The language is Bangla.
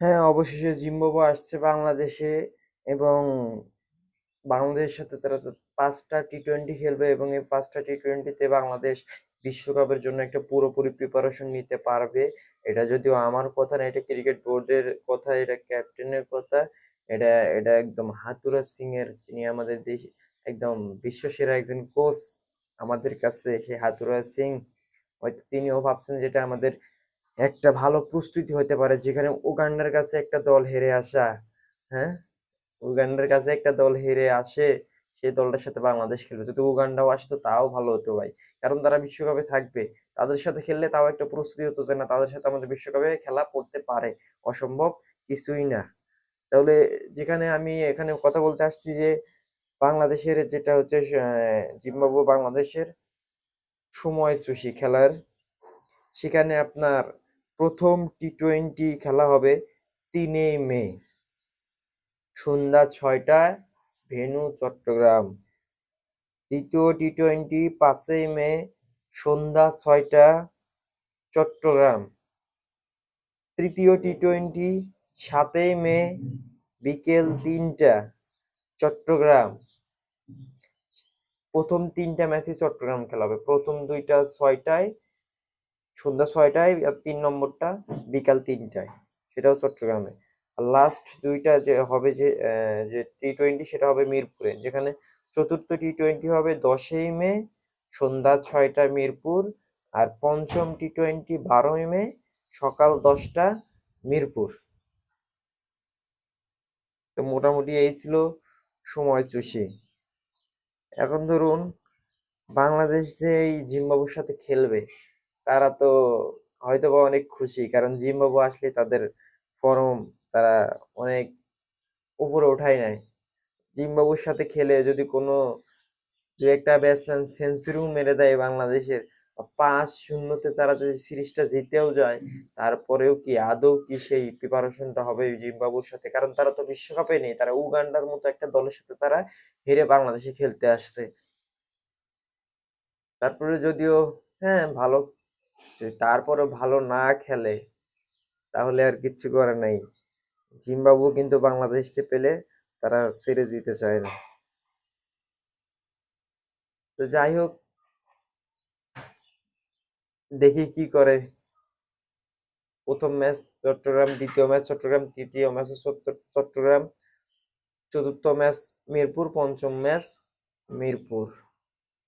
হ্যাঁ, অবশেষে জিম্বাবুয়ে আসছে বাংলাদেশে এবং বাংলাদেশের সাথে তারা তো 5টা টি-টোয়েন্টি খেলবে এবং এই 5টা টি-টোয়েন্টিতে বাংলাদেশ বিশ্বকাপের জন্য একটা পুরোপুরি প্রিপারেশন নিতে পারবে। এটা যদিও আমার কথা না, এটা ক্রিকেট বোর্ডের কথা, এটা ক্যাপ্টেনের কথা। এটা এটা একদম হাতুড়া সিং এর, যিনি আমাদের দেশ একদম বিশ্বসেরা একজন কোচ আমাদের কাছে, সেই হাতুড়া সিং হয়তো তিনিও ভাবছেন যেটা আমাদের একটা ভালো প্রস্তুতি হতে পারে, যেখানে উগান্ডার কাছে একটা দল হেরে আসা। হ্যাঁ, উগান্ডার কাছে একটা দল হেরে আসে, সেই দলটার সাথে বাংলাদেশ খেলবে। যদি উগান্ডাও আসতো তাও ভালো হতো ভাই, কারণ তারা বিশ্বকাপে থাকবে। তাদের সাথে খেললে তাও একটা প্রস্তুতি হতো যে না, তাদের সাথে আমাদের বিশ্বকাপে খেলা পড়তে পারে, অসম্ভব কিছুই না। তাহলে যেখানে আমি এখানে কথা বলতে আসছি যে বাংলাদেশের যেটা হচ্ছে জিম্বাবুয়ে বাংলাদেশের সময়সূচি খেলার, সেখানে আপনার প্রথম টি-টোয়েন্টি খেলা হবে 3 মে সন্ধ্যা 6টায়, ভেন্যু চট্টগ্রাম। দ্বিতীয় টি-টোয়েন্টি 5 মে সন্ধ্যা 6টা, চট্টগ্রাম। তৃতীয় টি-টোয়েন্টি 7 মে বিকেল 3টা, চট্টগ্রাম। প্রথম 3টা ম্যাচই চট্টগ্রাম খেলা হবে, প্রথম দুইটা 6টায়, সন্ধ্যা 6টায়, আর 3 নম্বরটা বিকাল 3টায়, সেটাও চট্টগ্রামে। আর লাস্ট দুইটা যে হবে, যে টি-টোয়েন্টি, সেটা হবে মিরপুরে, যেখানে চতুর্থ টি-টোয়েন্টি হবে 10ই মে সন্ধ্যা 6টায় মিরপুর। আর পঞ্চম টি-টোয়েন্টি 12ই মে সকাল 10টা, মিরপুর। তো মোটামুটি এই ছিল সময়সূচি। এখন ধরুন বাংলাদেশ যে এই জিম্বাবুয়ের সাথে খেলবে, তারা তো হয়তোবা অনেক খুশি, কারণ জিম্বাবুয়ে আসলে তাদের ফর্ম তারা অনেক উপরে ওঠায় নাই। জিম্বাবুয়ের সাথে খেলে যদি কোনো দু একটা ব্যাটসম্যান সেঞ্চুরিও মেরে দেয় বাংলাদেশের, 5-0-তে তারা যদি সিরিজটা জিতেও যায়, তারপরেও কি আদৌ কি সেই প্রিপারেশনটা হবে জিম্বাবুয়ের সাথে? কারণ তারা তো বিশ্বকাপে নেই, তারা উগান্ডার মতো একটা দলের সাথে তারা হেরে বাংলাদেশে খেলতে আসছে। তারপরে যদিও হ্যাঁ ভালো, যে তারপরে ভালো না খেলে তাহলে আর কিচ্ছু করার নাই। জিম্বাবুয়ে কিন্তু বাংলাদেশকে পেলে তারা ছেড়ে দিতে চায় না। তো যাই হোক, দেখি কি করে। প্রথম ম্যাচ চট্টগ্রাম, দ্বিতীয় ম্যাচ চট্টগ্রাম, তৃতীয় ম্যাচ চট্টগ্রাম, চতুর্থ ম্যাচ মিরপুর, পঞ্চম ম্যাচ মিরপুর।